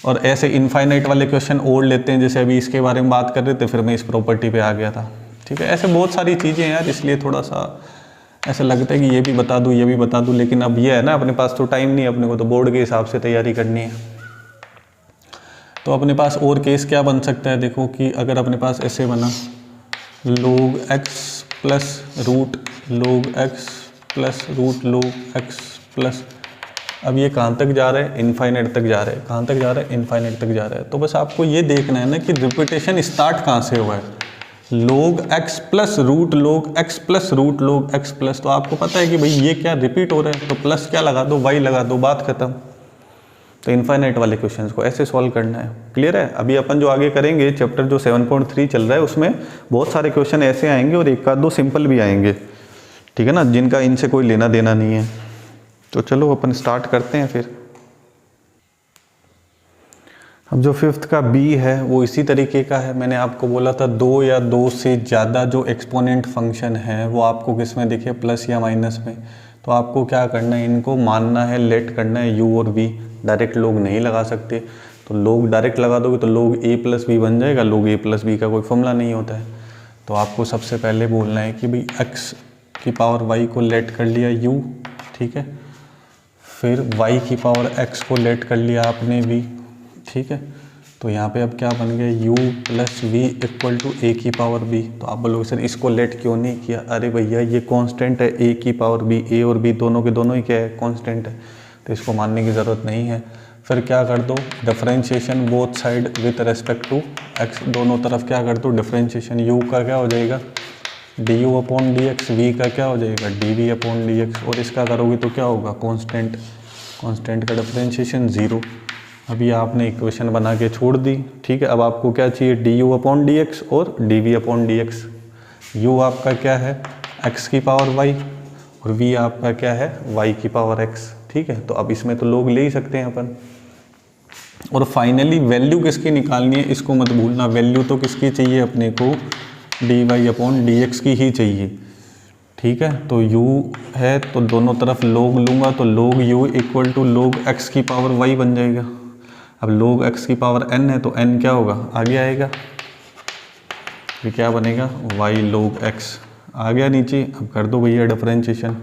और ऐसे इनफाइनाइट वाले क्वेश्चन और लेते हैं, जैसे अभी इसके बारे में बात कर रहे थे, फिर मैं इस प्रॉपर्टी पे आ गया था, ठीक है। ऐसे बहुत सारी चीज़ें हैं यार, इसलिए थोड़ा सा ऐसा लगता है कि ये भी बता दूँ ये भी बता दूँ, लेकिन अब ये है ना अपने पास तो टाइम नहीं है, अपने को तो बोर्ड के हिसाब से तैयारी करनी है। तो अपने पास और केस क्या बन सकता है, देखो कि अगर अपने पास ऐसे बना log x plus root log x plus root log x plus, अब ये कहाँ तक जा रहा है, इनफाइनाइट तक जा रहा है। कहाँ तक जा रहा है, इनफाइनाइट तक जा रहा है। तो बस आपको ये देखना है ना कि रिपीटेशन स्टार्ट कहाँ से हुआ है, log x plus root log x plus root log x plus. तो आपको पता है कि भाई ये क्या रिपीट हो रहा है, तो प्लस क्या लगा दो, y लगा दो, बात खत्म। तो इनफाइनाइट वाले क्वेश्चंस को ऐसे सॉल्व करना है। क्लियर है। अभी अपन जो आगे करेंगे चैप्टर जो 7.3 चल रहा है उसमें बहुत सारे क्वेश्चन ऐसे आएंगे और एक आध दो सिंपल भी आएंगे। ठीक है ना, जिनका इनसे कोई लेना देना नहीं है। तो चलो अपन स्टार्ट करते हैं फिर। अब जो फिफ्थ का बी है वो इसी तरीके का है। मैंने आपको बोला था 2 या 2 से ज़्यादा जो एक्सपोनेंट फंक्शन है वो आपको किस में दिखे, प्लस या माइनस में। तो आपको क्या करना है, इनको मानना है, लेट करना है u और v। डायरेक्ट लोग नहीं लगा सकते, तो लोग डायरेक्ट लगा दोगे तो लोग a प्लस बी बन जाएगा। लोग a प्लस बी का कोई फॉर्मूला नहीं होता है। तो आपको सबसे पहले बोलना है कि भाई x की पावर y को लेट कर लिया u, ठीक है। फिर y की पावर x को लेट कर लिया आपने v, ठीक है। तो यहाँ पे अब क्या बन गया, u plus V equal to A की पावर b। तो आप बोलोगे सर इसको लेट क्यों नहीं किया? अरे भैया ये कांस्टेंट है, a की पावर b, a और b दोनों के दोनों ही क्या है, कांस्टेंट है, तो इसको मानने की ज़रूरत नहीं है। फिर क्या कर दो, differentiation both side with respect to x, दोनों तरफ क्या कर दो डिफरेंशिएशन। u का क्या हो जाएगा du upon D x, v का क्या हो जाएगा dv अपॉन डी एक्स, और इसका करोगे तो क्या होगा कांस्टेंट, कांस्टेंट का डिफरेंशिएशन 0। अभी आपने इक्वेशन बना के छोड़ दी, ठीक है। अब आपको क्या चाहिए, du अपॉन डी एक्स और dv upon D x. u आपका क्या है x की पावर y और v आपका क्या है y की पावर x, ठीक है। तो अब इसमें तो लोग ले ही सकते हैं अपन। और फाइनली वैल्यू किसकी निकालनी है, इसको मत भूलना, वैल्यू तो किसकी चाहिए अपने को, dy अपॉन डी एक्स की ही चाहिए, ठीक है। तो u है तो दोनों तरफ लोग लूँगा तो लोग u इक्वल टू लोग x की पावर y बन जाएगा। अब लोग x की पावर n है तो n क्या होगा, आगे आएगा, फिर क्या बनेगा y लोग x आ गया नीचे। अब कर दो भैया डिफरेंशिएशन,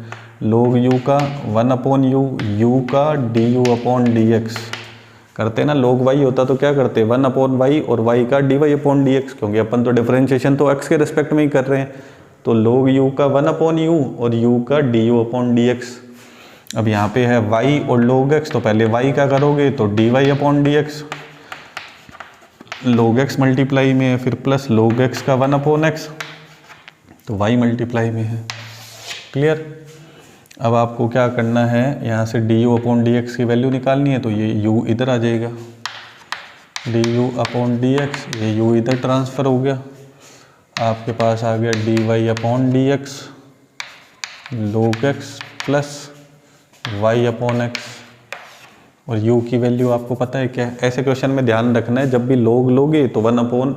लोग u का 1 अपॉन u का du अपॉन डी एक्स करते ना, लोग y होता तो क्या करते 1 अपॉन y और y का dy अपॉन डी एक्स, क्योंकि अपन तो डिफरेंशिएशन तो x के रिस्पेक्ट में ही कर रहे हैं। तो लोग u का 1 अपॉन u और u का du अपॉन डी एक्स। अब यहाँ पे है y और लोग x, तो पहले y का करोगे तो dy अपॉन डी एक्स, लोग x मल्टीप्लाई में है, फिर प्लस लोग x का 1 अपॉन x, तो y मल्टीप्लाई में है। क्लियर। अब आपको क्या करना है, यहाँ से du अपॉन डी एक्स की वैल्यू निकालनी है, तो ये u इधर आ जाएगा, du अपॉन डी एक्स, ये u इधर ट्रांसफ़र हो गया, आपके पास आ गया dy अपॉन डी एक्स लोग x plus y upon x, और u की वैल्यू आपको पता है क्या है। ऐसे क्वेश्चन में ध्यान रखना है, जब भी लोग लोगे तो 1 अपॉन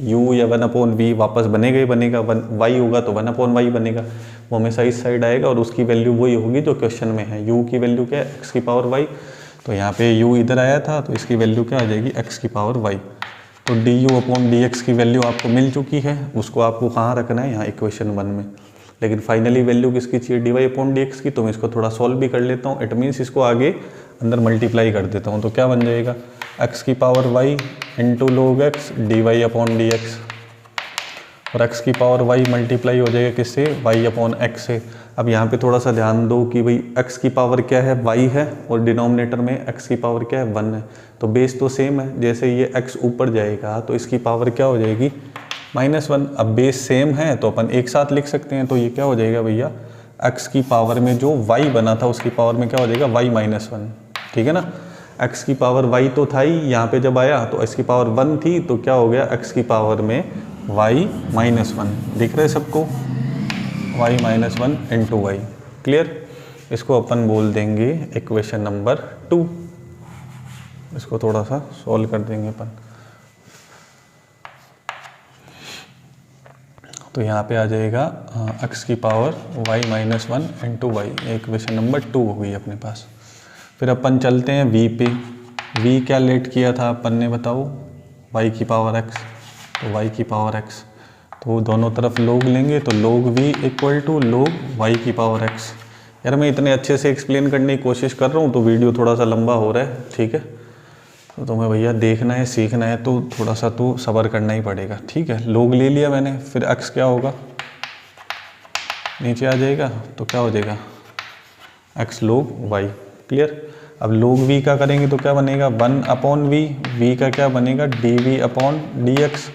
u या 1 अपॉन v वापस बनेगा ही बनेगा, y होगा तो 1 अपॉन y बनेगा, वो हमेशा इस साइड आएगा और उसकी वैल्यू वही होगी जो क्वेश्चन में है। u की वैल्यू क्या है, x की पावर y, तो यहाँ पे u इधर आया था तो इसकी वैल्यू क्या आ जाएगी, x की पावर y। तो du अपॉन डी एक्स की वैल्यू आपको मिल चुकी है, उसको आपको कहाँ रखना है, यहाँ इक्वेशन 1 में। लेकिन फाइनली वैल्यू किसकी चाहिए, dy अपॉन डी एक्स की। तो मैं इसको थोड़ा सॉल्व भी कर लेता हूँ, इट मीन्स इसको आगे अंदर मल्टीप्लाई कर देता हूँ। तो क्या बन जाएगा, x की पावर y इंटू लोग x dy upon D x, और x की पावर y मल्टीप्लाई हो जाएगा किससे, y अपॉन x से। अब यहाँ पे थोड़ा सा ध्यान दो कि भाई x की पावर क्या है, y है, और डिनोमिनेटर में x की पावर क्या है, 1 है। तो बेस तो सेम है, जैसे ये x ऊपर जाएगा तो इसकी पावर क्या हो जाएगी, -1। अब बेस सेम है तो अपन एक साथ लिख सकते हैं, तो ये क्या हो जाएगा भैया, x की पावर में जो y बना था उसकी पावर में क्या हो जाएगा, y -1, ठीक है ना। x की पावर y तो था ही, यहाँ पे जब आया तो x की पावर 1 थी, तो क्या हो गया, x की पावर में y -1, दिख रहे सबको, y -1 इंटू y। क्लियर। इसको अपन बोल देंगे इक्वेशन नंबर 2। इसको थोड़ा सा सॉल्व कर देंगे अपन। तो यहाँ पे आ जाएगा x की power y -1 into y, equation number 2 हो गई अपने पास। फिर अपन चलते हैं v पे। v क्या लेट किया था अपन ने, बताओ, y की पावर x, तो y की पावर x, तो दोनों तरफ लोग लेंगे तो लोग v इक्वल टू लोग y की पावर x। यार मैं इतने अच्छे से एक्सप्लेन करने की कोशिश कर रहा हूँ तो वीडियो थोड़ा सा लंबा हो रहा है, ठीक है। तो तुम्हें भैया देखना है, सीखना है, तो थोड़ा सा तो सब्र करना ही पड़ेगा, ठीक है। लोग ले लिया मैंने, फिर x क्या होगा, नीचे आ जाएगा, तो क्या हो जाएगा, x लोग y। क्लियर। अब लोग v का करेंगे तो क्या बनेगा, 1 अपॉन v का क्या बनेगा, dv अपॉन डी एक्स,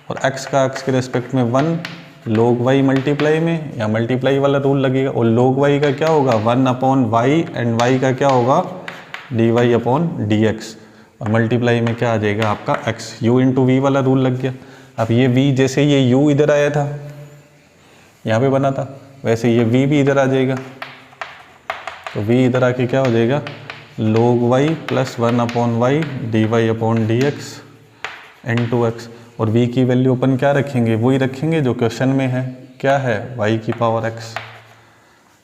और x का x के रेस्पेक्ट में 1 लोग y मल्टीप्लाई में, या मल्टीप्लाई वाला रूल लगेगा, और लोग y का क्या होगा, 1 अपॉन y, एंड y का क्या होगा, dy अपॉन डी एक्स, और मल्टीप्लाई में क्या आ जाएगा आपका x, u इंटू वी वाला रूल लग गया। अब ये v, जैसे ये u इधर आया था, यहाँ पे बना था, वैसे ये v भी इधर आ जाएगा, तो v इधर आके क्या हो जाएगा log y plus 1/y dy/dx n2x। और v की वैल्यू अपन क्या रखेंगे, वही रखेंगे जो क्वेश्चन में है, क्या है y की पावर x।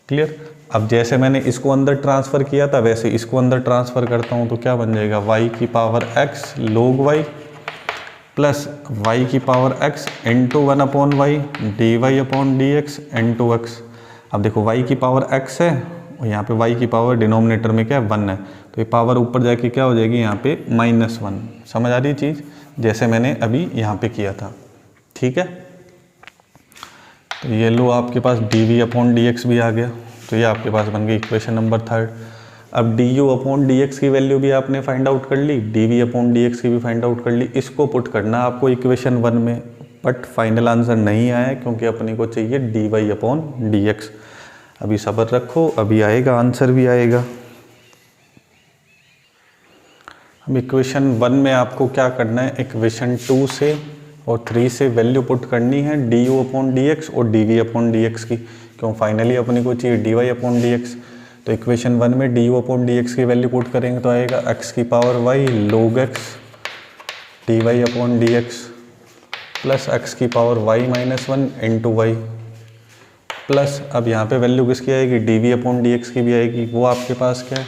क्लियर। अब जैसे मैंने इसको अंदर ट्रांसफ़र किया था वैसे इसको अंदर ट्रांसफ़र करता हूँ, तो क्या बन जाएगा y की power x log y plus y की power x into 1/y dy/dx n2x। अब देखो y की पावर x है और यहाँ पे y की पावर डिनोमिनेटर में क्या है 1 है, तो ये पावर ऊपर जाके क्या हो जाएगी यहाँ पे -1। समझ आ रही चीज़, जैसे मैंने अभी यहाँ पे किया था। ठीक है, तो ये लो आपके पास dv/dx भी आ गया, तो ये आपके पास बन गई इक्वेशन नंबर 3। अब du/dx की वैल्यू भी आपने फाइंड आउट कर ली, dv/dx की भी फाइंड आउट कर ली। इसको पुट करना आपको इक्वेशन 1 में, बट फाइनल आंसर नहीं आया क्योंकि अपने को चाहिए dy/dx। अभी सब्र रखो, अभी आएगा, आंसर भी आएगा। अब इक्वेशन 1 में आपको क्या करना है, इक्वेशन 2 से और 3 से वैल्यू पुट करनी है du/dx और dv/dx की, क्यों फाइनली अपने को चाहिए dy/dx। तो इक्वेशन 1 में du/dx की वैल्यू पुट करेंगे तो आएगा x की power y log x dy/dx plus x की power y -1 into y plus, अब यहाँ पे वैल्यू किसकी आएगी, dv/dx की भी आएगी। वो आपके पास क्या है,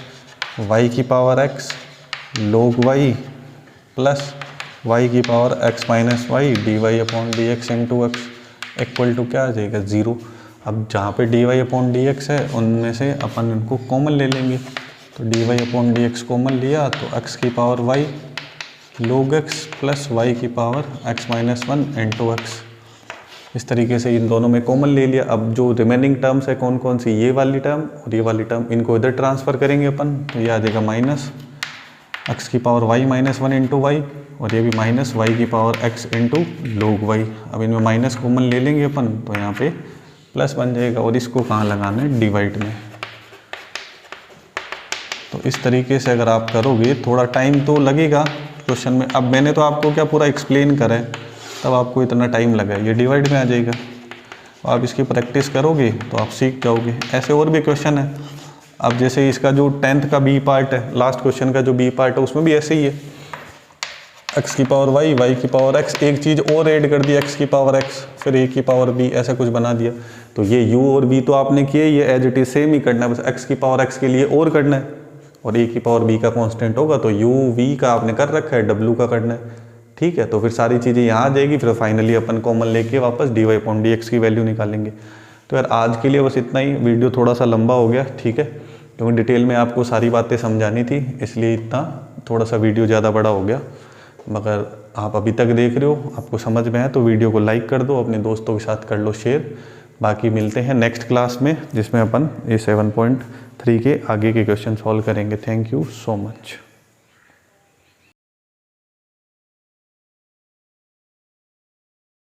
y की power x log y plus y की power x -y dy/dx into x equal to क्या आ जाएगा 0। अब जहाँ पे dy/dx है उनमें से अपन इनको कॉमन ले लेंगे, तो dy/dx कॉमन लिया तो x की power y log x plus y की पावर x -1 इंटू x। इस तरीके से इन दोनों में कॉमन ले लिया। अब जो रिमेनिंग टर्म्स है कौन कौन सी, ये वाली टर्म और ये वाली टर्म, इनको इधर ट्रांसफ़र करेंगे अपन, तो ये आ जाएगा माइनस x की पावर y -1 इंटू वाई और ये भी माइनस y की power x into log y। अब इनमें माइनस कॉमन ले लेंगे अपन, तो यहाँ पे प्लस बन जाएगा और इसको कहाँ लगाना है, डिवाइड में। तो इस तरीके से अगर आप करोगे, थोड़ा टाइम तो लगेगा क्वेश्चन में। अब मैंने तो आपको क्या पूरा एक्सप्लेन करा है, तब आपको इतना टाइम लगा, ये डिवाइड में आ जाएगा। आप इसकी प्रैक्टिस करोगे तो आप सीख जाओगे। ऐसे और भी क्वेश्चन है। अब जैसे इसका जो 10th का बी पार्ट है, लास्ट क्वेश्चन का जो बी पार्ट है, उसमें भी ऐसे ही है, x की पावर y की पावर x, एक चीज़ और ऐड कर दी x की पावर x, फिर a की पावर b, ऐसा कुछ बना दिया। तो ये u और v तो आपने किए, ये एज इट इज सेम ही करना है, बस x की पावर x के लिए और करना है, और a की पावर b का कांस्टेंट होगा तो u v का आपने कर रखा है, w का करना है। ठीक है, तो फिर सारी चीज़ें यहाँ आ जाएगी, फिर फाइनली अपन कॉमन लेके वापस dy/dx की वैल्यू निकालेंगे। तो यार आज के लिए बस इतना ही, वीडियो थोड़ा सा लंबा हो गया, ठीक है, क्योंकि डिटेल में आपको सारी बातें समझानी थी, इसलिए इतना थोड़ा सा वीडियो ज़्यादा बड़ा हो गया। मगर आप अभी तक देख रहे हो, आपको समझ में है तो वीडियो को लाइक कर दो, अपने दोस्तों के साथ कर लो शेयर। बाकी मिलते हैं नेक्स्ट क्लास में, जिसमें अपन ये 7.3 के आगे के क्वेश्चन सॉल्व करेंगे। Thank you so much.